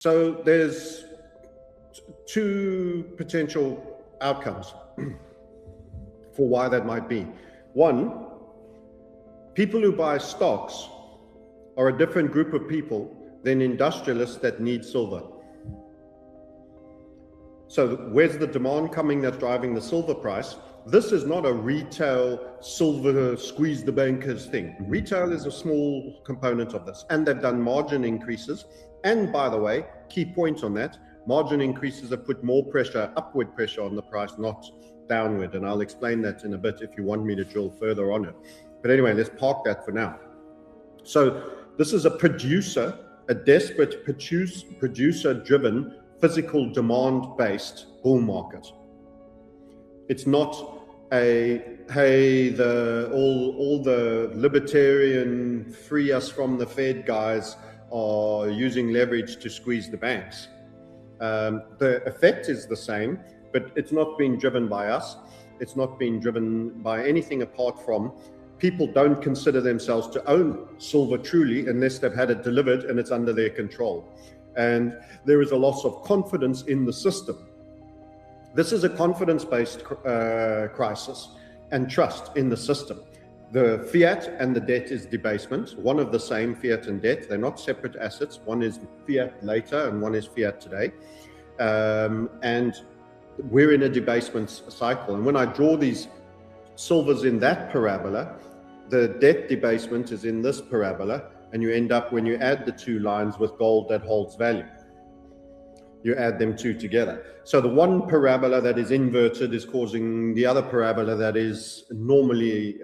So there's two potential outcomes for why that might be. One, people who buy stocks are a different group of people than industrialists that need silver. So where's the demand coming that's driving the silver price? This is not a retail silver squeeze the bankers thing. Retail is a small component of this, and they've done margin increases. And by the way, key point on that, margin increases have put more pressure, upward pressure on the price, not downward. And I'll explain that in a bit if you want me to drill further on it. But anyway, let's park that for now. So this is a producer, a desperate producer-driven, physical demand-based bull market. It's not a, hey, all the libertarian free us from the Fed guys are using leverage to squeeze the banks. The effect is the same, but it's not being driven by us. It's not being driven by anything apart from people don't consider themselves to own silver truly unless they've had it delivered and it's under their control. And there is a loss of confidence in the system. This is a confidence-based crisis and trust in the system. The fiat and the debt is debasement, one of the same, fiat and debt. They're not separate assets. One is fiat later and one is fiat today. And we're in a debasement cycle. And when I draw these silvers in that parabola, the debt debasement is in this parabola, and you end up, when you add the two lines, with gold that holds value. You add them two together. So the one parabola that is inverted is causing the other parabola that is normally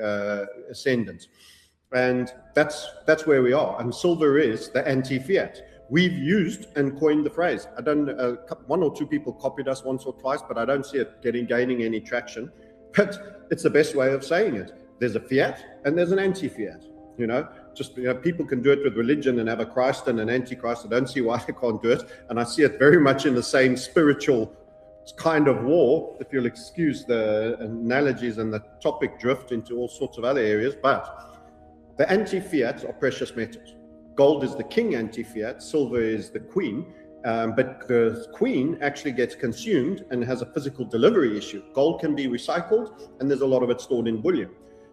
ascendant. And that's where we are. And silver is the anti-fiat. We've used and coined the phrase. I don't. One or two people copied us once or twice, but I don't see it gaining any traction. But it's the best way of saying it. There's a fiat and there's an anti-fiat. People can do it with religion and have a Christ and an antichrist. I don't see why they can't do it. And I see it very much in the same spiritual kind of war, if you'll excuse the analogies and the topic drift into all sorts of other areas. But the anti-fiat are precious metals. Gold is the king anti-fiat, silver is the queen. But the queen actually gets consumed and has a physical delivery issue. Gold can be recycled, and there's a lot of it stored in bullion.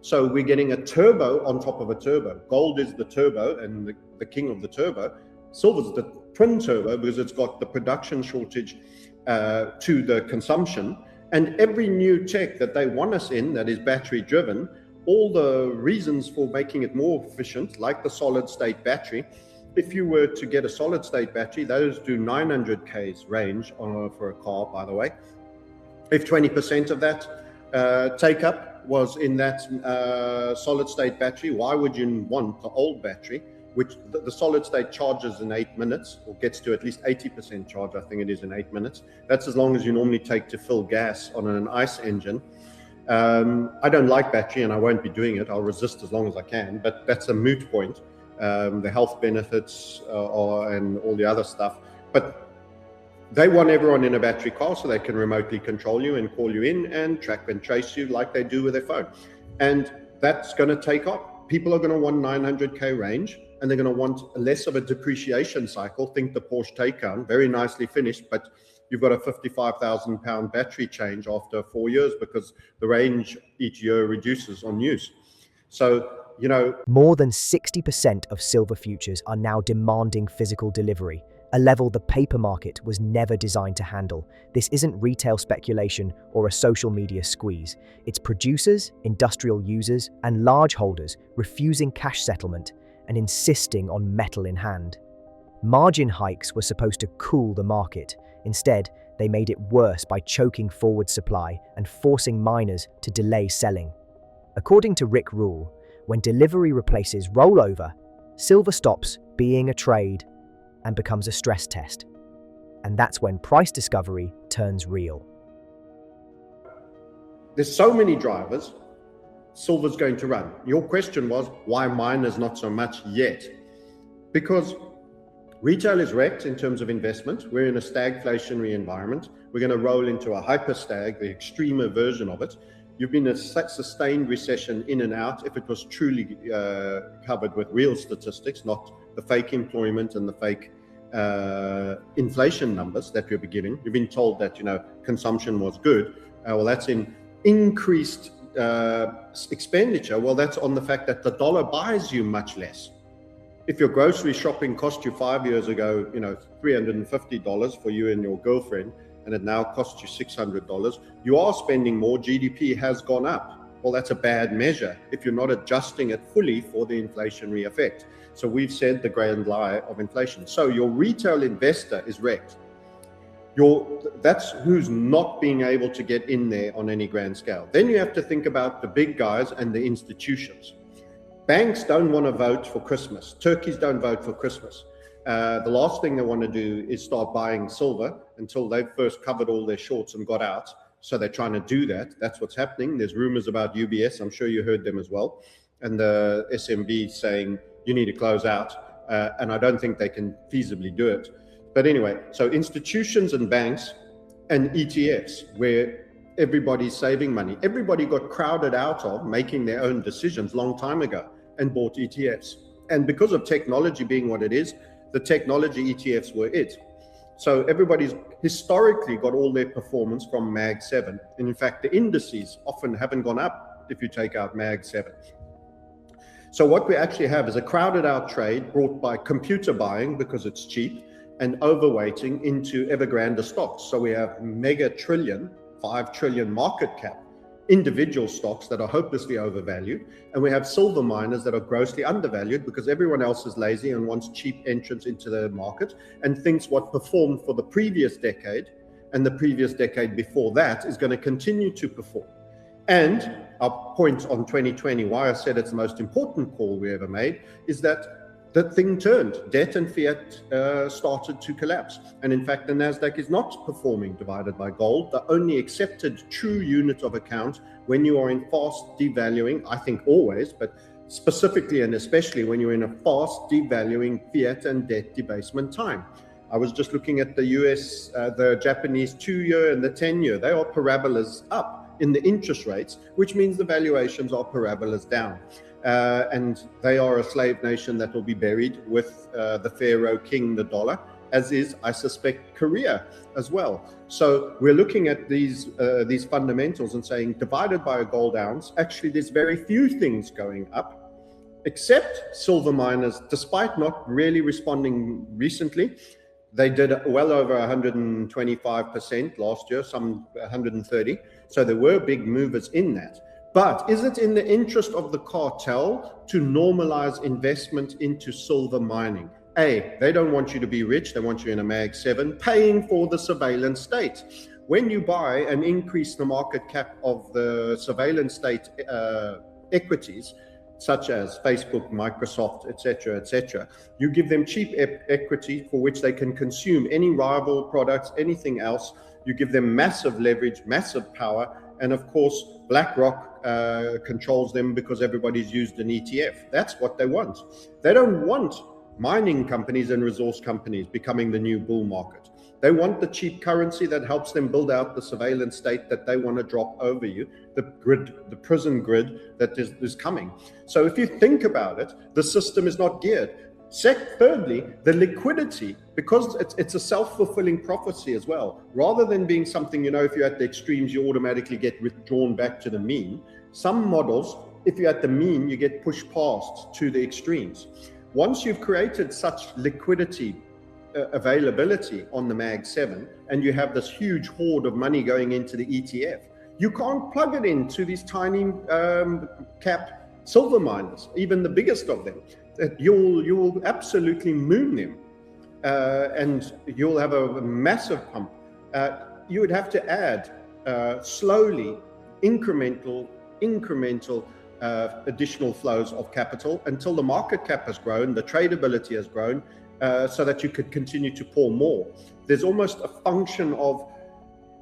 So we're getting a turbo on top of a turbo. Gold is the turbo and the king of the turbo. Silver is the twin turbo because it's got the production shortage to the consumption. And every new tech that they want us in that is battery driven, all the reasons for making it more efficient, like the solid state battery, if you were to get a solid state battery, those do 900 Ks range for a car, by the way. If 20% of that take up was in that solid state battery, why would you want the old battery, which the solid state charges in 8 minutes, or gets to at least 80% charge, I think it is, in 8 minutes. That's as long as you normally take to fill gas on an ICE engine. I don't like battery and I won't be doing it. I'll resist as long as I can, but that's a moot point. The health benefits and all the other stuff. But they want everyone in a battery car so they can remotely control you and call you in and track and trace you like they do with their phone. And that's going to take off. People are going to want 900K range, and they're going to want less of a depreciation cycle. Think the Porsche Taycan, very nicely finished, but you've got a 55,000 pound battery change after 4 years because the range each year reduces on use. So, more than 60% of silver futures are now demanding physical delivery, a level the paper market was never designed to handle. This isn't retail speculation or a social media squeeze. It's producers, industrial users, and large holders refusing cash settlement and insisting on metal in hand. Margin hikes were supposed to cool the market. Instead, they made it worse by choking forward supply and forcing miners to delay selling. According to Rick Rule, when delivery replaces rollover, silver stops being a trade and becomes a stress test. And that's when price discovery turns real. There's so many drivers, silver's going to run. Your question was, why miners not so much yet? Because retail is wrecked in terms of investment. We're in a stagflationary environment. We're going to roll into a hyper-stag, the extremer version of it. You've been in a sustained recession in and out if it was truly covered with real statistics, not the fake employment and the fake inflation numbers that you'll be giving. You've been told that, consumption was good. Well, that's in increased expenditure. Well, that's on the fact that the dollar buys you much less. If your grocery shopping cost you 5 years ago, $350 for you and your girlfriend, and it now costs you $600, you are spending more. GDP has gone up. Well, that's a bad measure if you're not adjusting it fully for the inflationary effect. So we've said the grand lie of inflation. So your retail investor is wrecked. That's who's not being able to get in there on any grand scale. Then you have to think about the big guys and the institutions. Banks don't want to vote for Christmas. Turkeys don't vote for Christmas. The last thing they want to do is start buying silver until they've first covered all their shorts and got out. So they're trying to do that. That's what's happening. There's rumors about UBS. I'm sure you heard them as well. And the SMB saying you need to close out. And I don't think they can feasibly do it. But anyway, so institutions and banks and ETFs, where everybody's saving money. Everybody got crowded out of making their own decisions long time ago and bought ETFs. And because of technology being what it is, the technology ETFs were it. So everybody's historically got all their performance from Mag 7. And in fact, the indices often haven't gone up if you take out Mag 7. So what we actually have is a crowded out trade brought by computer buying because it's cheap and overweighting into ever grander stocks. So we have mega trillion, 5 trillion market cap individual stocks that are hopelessly overvalued, and we have silver miners that are grossly undervalued because everyone else is lazy and wants cheap entrance into the market and thinks what performed for the previous decade and the previous decade before that is going to continue to perform. And our point on 2020, why I said it's the most important call we ever made, is that the thing turned. Debt and fiat started to collapse. And in fact, the NASDAQ is not performing divided by gold, the only accepted true unit of account when you are in fast devaluing, I think always, but specifically and especially when you're in a fast devaluing fiat and debt debasement time. I was just looking at the US, the Japanese 2-year and the 10-year. They are parabolas up in the interest rates, which means the valuations are parabolas down. And they are a slave nation that will be buried with the Pharaoh king, the dollar, as is, I suspect, Korea as well. So we're looking at these fundamentals and saying, divided by a gold ounce, actually there's very few things going up, except silver miners, despite not really responding recently. They did well over 125% last year, some 130. So there were big movers in that. But is it in the interest of the cartel to normalize investment into silver mining? They don't want you to be rich. They want you in a Mag 7 paying for the surveillance state. When you buy and increase the market cap of the surveillance state equities, such as Facebook, Microsoft, etc., you give them cheap equity for which they can consume any rival products, anything else. You give them massive leverage, massive power. And of course, BlackRock controls them because everybody's used an ETF. That's what they want. They don't want mining companies and resource companies becoming the new bull market. They want the cheap currency that helps them build out the surveillance state that they want to drop over you, the grid, the prison grid that is coming. So if you think about it, the system is not geared. Thirdly, the liquidity, because it's a self-fulfilling prophecy as well. Rather than being something, if you're at the extremes, you automatically get withdrawn back to the mean. Some models, if you're at the mean, you get pushed past to the extremes. Once you've created such liquidity availability on the Mag 7, and you have this huge hoard of money going into the ETF, you can't plug it into these tiny cap silver miners, even the biggest of them. You'll absolutely moon them, and you'll have a massive pump. You would have to add slowly, incremental additional flows of capital until the market cap has grown, the tradability has grown, so that you could continue to pour more. There's almost a function of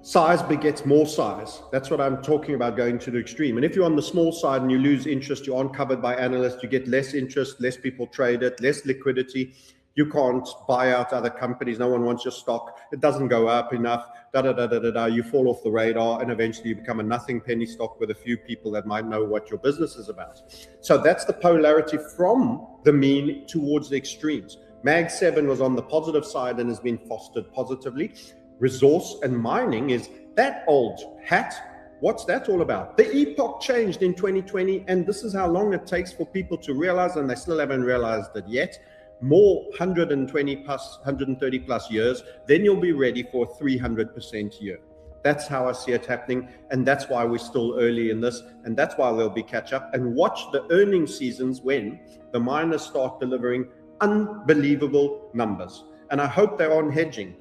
size begets more size. That's what I'm talking about, going to the extreme. And if you're on the small side and you lose interest, you aren't covered by analysts, you get less interest, less people trade it, less liquidity. You can't buy out other companies. No one wants your stock. It doesn't go up enough. You fall off the radar, and eventually you become a nothing penny stock with a few people that might know what your business is about. So that's the polarity from the mean towards the extremes. Mag 7 was on the positive side and has been fostered positively. Resource and mining is that old hat. What's that all about? The epoch changed in 2020, and this is how long it takes for people to realize, and they still haven't realized it yet. More 120 plus, 130 plus years, then you'll be ready for a 300% year. That's how I see it happening, and that's why we're still early in this, and that's why there'll be catch up. And watch the earnings seasons when the miners start delivering unbelievable numbers. And I hope they're on hedging,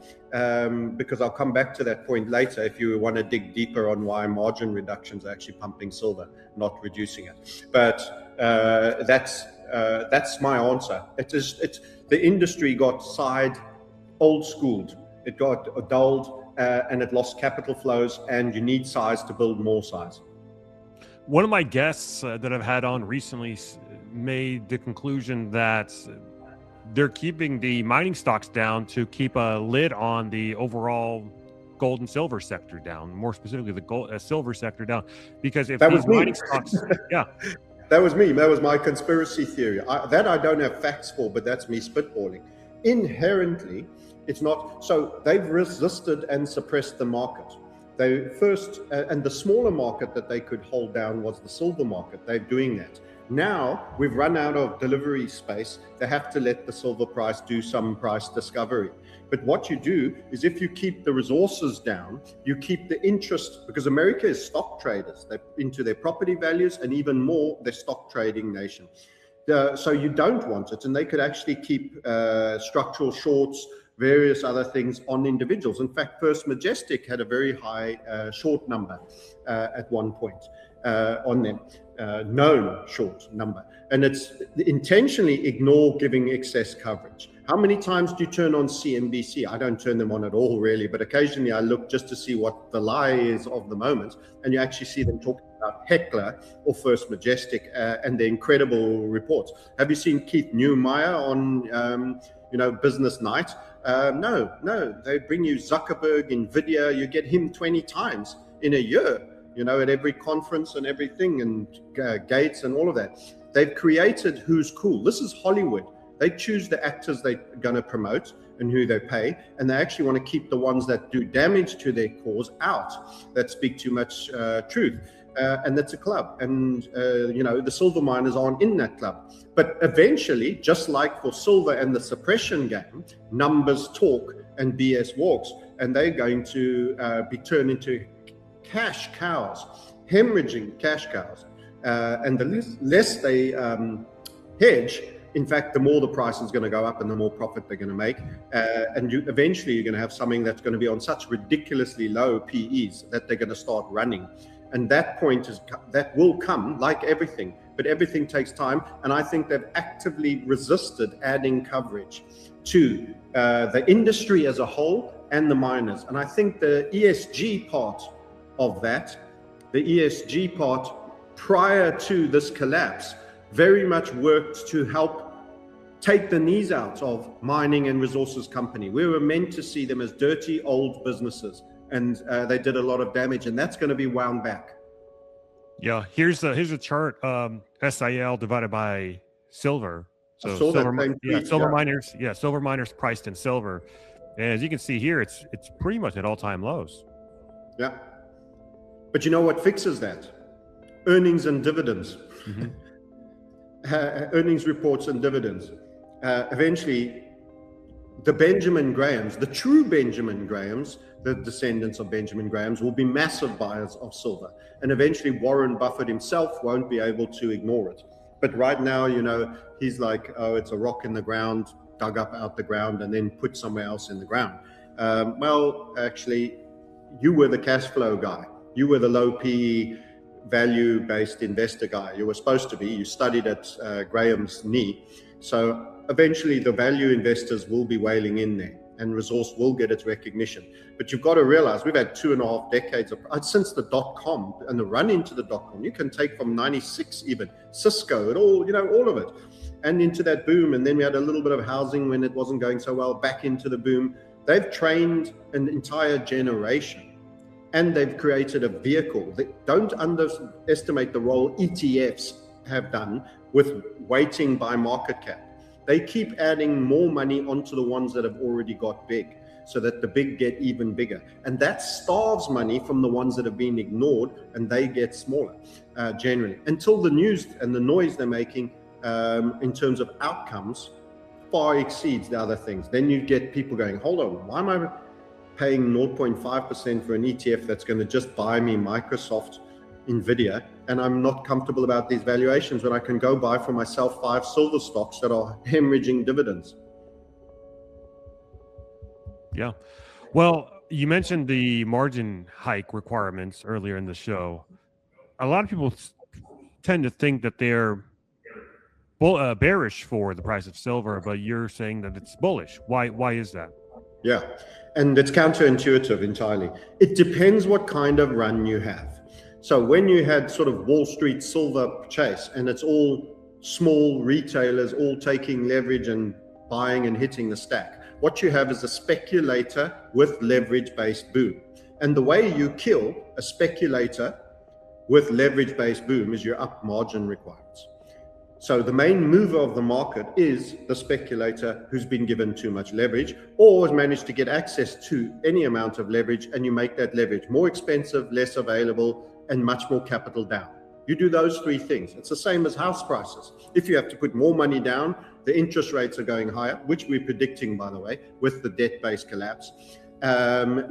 because I'll come back to that point later if you want to dig deeper on why margin reductions are actually pumping silver, not reducing it. But that's my answer. It's the industry got old schooled. It got dulled, and it lost capital flows, and you need size to build more size. One of my guests that I've had on recently made the conclusion that they're keeping the mining stocks down to keep a lid on the overall gold and silver sector down, more specifically the silver sector down, because if these mining stocks, yeah. That was me. That was my conspiracy theory. I don't have facts for, but that's me spitballing. Inherently, it's not. So they've resisted and suppressed the market. They first, and the smaller market that they could hold down was the silver market. They're doing that. Now we've run out of delivery space. They have to let the silver price do some price discovery. But what you do is, if you keep the resources down, you keep the interest, because America is stock traders. They're into their property values, and even more, they're stock trading nation. So you don't want it, and they could actually keep structural shorts, various other things on individuals. In fact, First Majestic had a very high short number at one point on them, known short number. And it's intentionally ignore giving excess coverage. How many times do you turn on CNBC? I don't turn them on at all, really, but occasionally I look just to see what the lie is of the moment, and you actually see them talking about Heckler or First Majestic and their incredible reports. Have you seen Keith Neumeyer on Business Night? No, they bring you Zuckerberg, Nvidia. You get him 20 times in a year, at every conference and everything, and Gates and all of that. They've created who's cool. This is Hollywood. They choose the actors they're going to promote and who they pay, and they actually want to keep the ones that do damage to their cause out, that speak too much truth. And that's a club. And, the silver miners aren't in that club. But eventually, just like for silver and the suppression game, numbers talk and BS walks, and they're going to be turned into cash cows, hemorrhaging cash cows. And the less they hedge, in fact, the more the price is going to go up and the more profit they're going to make. And eventually you're going to have something that's going to be on such ridiculously low PEs that they're going to start running. And that will come, like everything, but everything takes time. And I think they've actively resisted adding coverage to the industry as a whole and the miners. And I think the ESG part of that, the ESG part prior to this collapse, very much worked to help take the knees out of mining and resources company. We were meant to see them as dirty old businesses, and they did a lot of damage, and that's going to be wound back. Yeah, here's a chart, SIL divided by silver. So silver miners priced in silver, and as you can see here, it's pretty much at all-time lows. Yeah, but you know what fixes that? Earnings and dividends. Mm-hmm. Earnings reports and dividends. Eventually, the Benjamin Grahams, the true Benjamin Grahams, the descendants of Benjamin Grahams, will be massive buyers of silver. And eventually Warren Buffett himself won't be able to ignore it. But right now, he's like, oh, it's a rock in the ground, dug up out the ground, and then put somewhere else in the ground. Well, actually, you were the cash flow guy. You were the low PE value-based investor guy. You were supposed to be. You studied at Graham's knee. So eventually the value investors will be wailing in there, and resource will get its recognition. But you've got to realize we've had 2.5 decades since the dot-com and the run into the dot-com. You can take from 96 even, Cisco, all of it, and into that boom. And then we had a little bit of housing when it wasn't going so well, back into the boom. They've trained an entire generation. And they've created a vehicle. Don't underestimate the role ETFs have done with weighting by market cap. They keep adding more money onto the ones that have already got big, so that the big get even bigger. And that starves money from the ones that have been ignored, and they get smaller generally, until the news and the noise they're making in terms of outcomes far exceeds the other things. Then you get people going, hold on, why am I paying 0.5% for an ETF that's going to just buy me Microsoft, Nvidia, and I'm not comfortable about these valuations when I can go buy for myself 5 silver stocks that are hemorrhaging dividends? Yeah. Well, you mentioned the margin hike requirements earlier in the show. A lot of people tend to think that they're bearish for the price of silver, but you're saying that it's bullish. Why is that? Yeah, and it's counterintuitive entirely. It depends what kind of run you have. So when you had sort of Wall Street silver chase, and it's all small retailers all taking leverage and buying and hitting the stack, what you have is a speculator with leverage-based boom. And the way you kill a speculator with leverage-based boom is your up margin requirements. So the main mover of the market is the speculator who's been given too much leverage or has managed to get access to any amount of leverage, and you make that leverage more expensive, less available, and much more capital down. You do those 3 things. It's the same as house prices. If you have to put more money down, the interest rates are going higher, which we're predicting, by the way, with the debt-based collapse.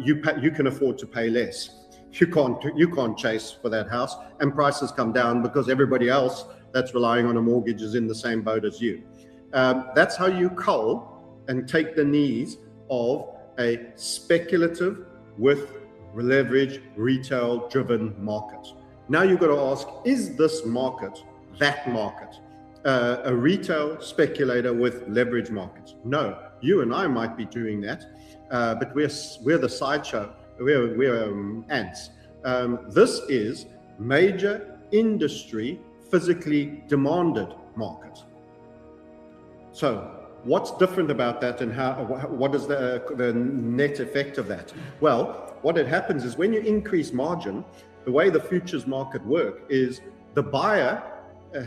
You can afford to pay less. You can't chase for that house, and prices come down because everybody else that's relying on a mortgage is in the same boat as you. That's how you cull and take the knees of a speculative with leverage, retail-driven market. Now you've got to ask, is this market that market? A retail speculator with leverage markets? No, you and I might be doing that, but we're the sideshow. We're ants. This is major industry, physically demanded market. So what's different about that, and what is the net effect of that? Well, what happens is when you increase margin, the way the futures market work is the buyer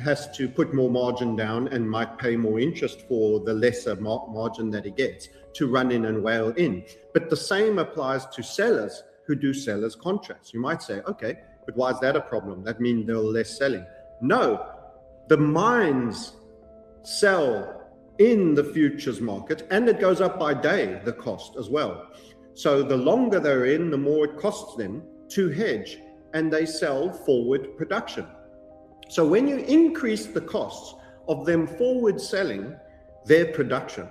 has to put more margin down and might pay more interest for the lesser margin that he gets to run in and whale in. But the same applies to sellers who do sellers contracts. You might say, okay, but why is that a problem? That means they're less selling. No, the mines sell in the futures market, and it goes up by day, the cost as well. So the longer they're in, the more it costs them to hedge, and they sell forward production. So when you increase the costs of them forward selling their production,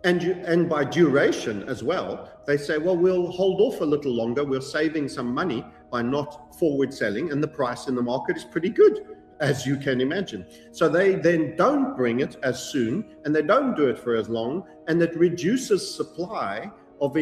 and by duration as well, they say, well, we'll hold off a little longer. We're saving some money by not forward selling, and the price in the market is pretty good, as you can imagine. So they then don't bring it as soon, and they don't do it for as long, and it reduces supply of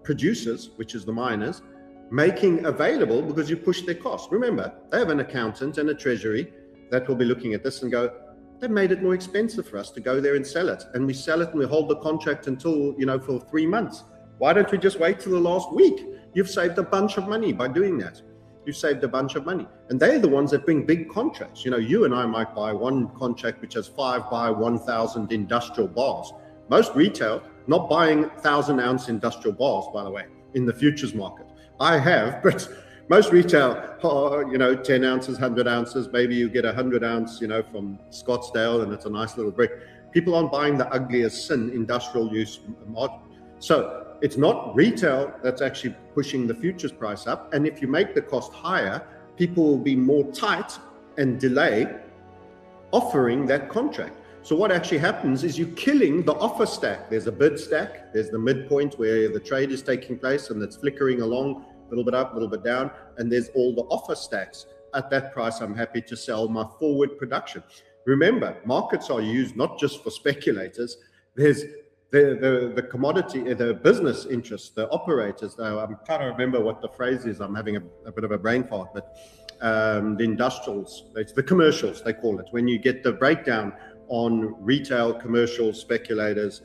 producers, which is the miners, making available, because you push their costs. Remember, they have an accountant and a treasury that will be looking at this and go, they've made it more expensive for us to go there and sell it. And we sell it and we hold the contract until, for 3 months. Why don't we just wait till the last week? You've saved a bunch of money by doing that. You've saved a bunch of money. And they're the ones that bring big contracts. You and I might buy one contract which has 5 by 1,000 industrial bars. Most retail, not buying 1,000-ounce industrial bars, by the way, in the futures market. I have, but most retail, 10 ounces, 100 ounces, maybe you get 100 ounce, from Scottsdale, and it's a nice little brick. People aren't buying the ugliest sin industrial use margin. So it's not retail that's actually pushing the futures price up. And if you make the cost higher, people will be more tight and delay offering that contract. So what actually happens is you're killing the offer stack. There's a bid stack. There's the midpoint where the trade is taking place and it's flickering along, a little bit up, a little bit down. And there's all the offer stacks. At that price, I'm happy to sell my forward production. Remember, markets are used not just for speculators. There's the commodity, the business interests, the operators. Though I'm trying to remember what the phrase is. I'm having a bit of a brain fart, but the industrials, the commercials, they call it. When you get the breakdown on retail, commercial, speculators,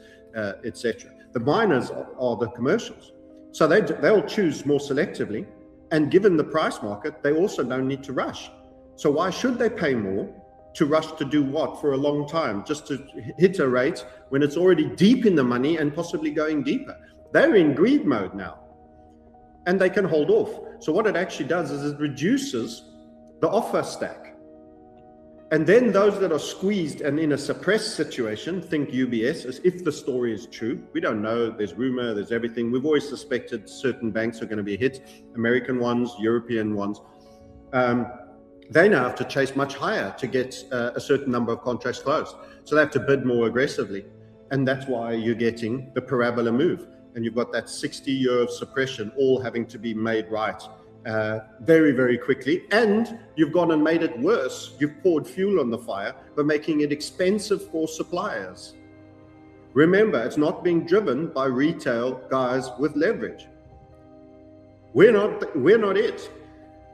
etc. The miners are the commercials. So they'll choose more selectively. And given the price market, they also don't need to rush. So why should they pay more to rush to do what for a long time, just to hit a rate when it's already deep in the money and possibly going deeper. They're in greed mode now, and they can hold off. So what it actually does is it reduces the offer stack. And then those that are squeezed and in a suppressed situation, think UBS, as if the story is true. We don't know, there's rumor, there's everything. We've always suspected certain banks are going to be hit, American ones, European ones. They now have to chase much higher to get a certain number of contracts closed. So they have to bid more aggressively. And that's why you're getting the parabola move. And you've got that 60-year of suppression all having to be made right very, very quickly. And you've gone and made it worse. You've poured fuel on the fire by making it expensive for suppliers. Remember, it's not being driven by retail guys with leverage. We're not it.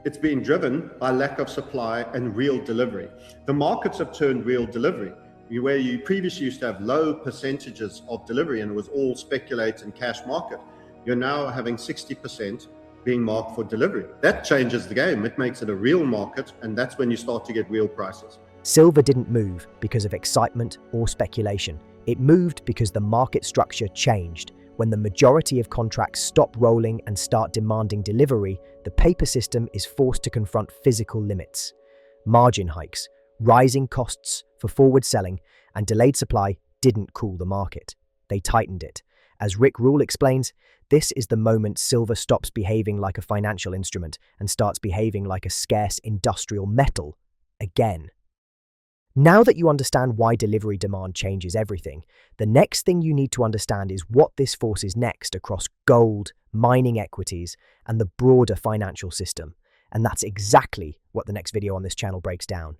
It's being driven by lack of supply and real delivery. The markets have turned real delivery. Where you previously used to have low percentages of delivery and it was all speculate and cash market, you're now having 60% being marked for delivery. That changes the game. It makes it a real market, and that's when you start to get real prices. Silver didn't move because of excitement or speculation. It moved because the market structure changed. When the majority of contracts stop rolling and start demanding delivery, the paper system is forced to confront physical limits. Margin hikes, rising costs for forward selling, and delayed supply didn't cool the market. They tightened it. As Rick Rule explains, this is the moment silver stops behaving like a financial instrument and starts behaving like a scarce industrial metal again. Now that you understand why delivery demand changes everything, the next thing you need to understand is what this forces next across gold, mining equities, and the broader financial system. And that's exactly what the next video on this channel breaks down.